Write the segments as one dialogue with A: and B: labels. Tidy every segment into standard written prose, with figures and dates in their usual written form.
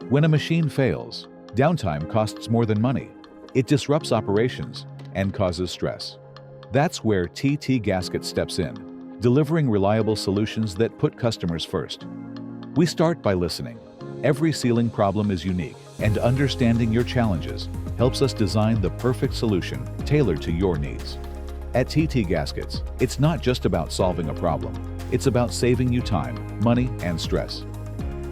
A: When a machine fails, downtime costs more than money. It disrupts operations and causes stress. That's where TT Gaskets steps in, delivering reliable solutions that put customers first. We start by listening. Every sealing problem is unique, and understanding your challenges helps us design the perfect solution tailored to your needs. At TT Gaskets, it's not just about solving a problem, it's about saving you time, money, and stress.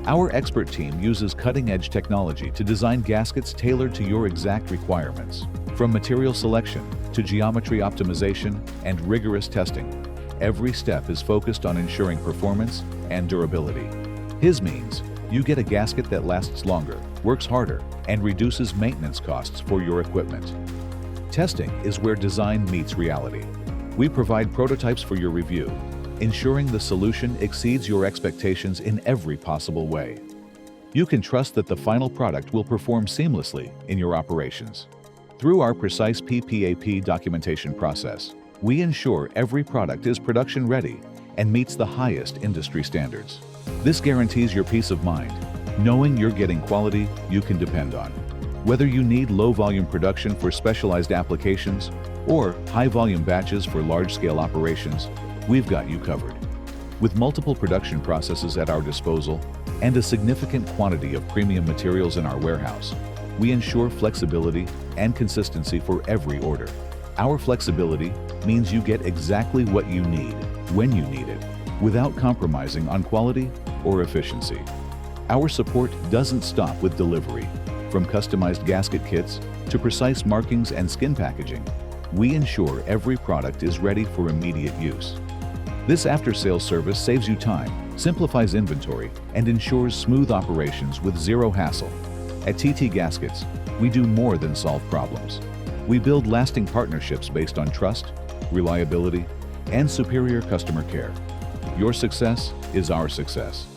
A: Our expert team uses cutting-edge technology to design gaskets tailored to your exact requirements. From material selection to geometry optimization and rigorous testing, every step is focused on ensuring performance and durability. His means you get a gasket that lasts longer, works harder, and reduces maintenance costs for your equipment. Testing is where design meets reality. We provide prototypes for your review, ensuring the solution exceeds your expectations in every possible way. You can trust that the final product will perform seamlessly in your operations. Through our precise PPAP documentation process, we ensure every product is production ready and meets the highest industry standards. This guarantees your peace of mind, knowing you're getting quality you can depend on. Whether you need low-volume production for specialized applications or high-volume batches for large-scale operations, we've got you covered. With multiple production processes at our disposal and a significant quantity of premium materials in our warehouse, we ensure flexibility and consistency for every order. Our flexibility means you get exactly what you need, when you need it, without compromising on quality or efficiency. Our support doesn't stop with delivery. From customized gasket kits to precise markings and skin packaging, we ensure every product is ready for immediate use. This after-sales service saves you time, simplifies inventory, and ensures smooth operations with zero hassle. At TT Gaskets, we do more than solve problems. We build lasting partnerships based on trust, reliability, and superior customer care. Your success is our success.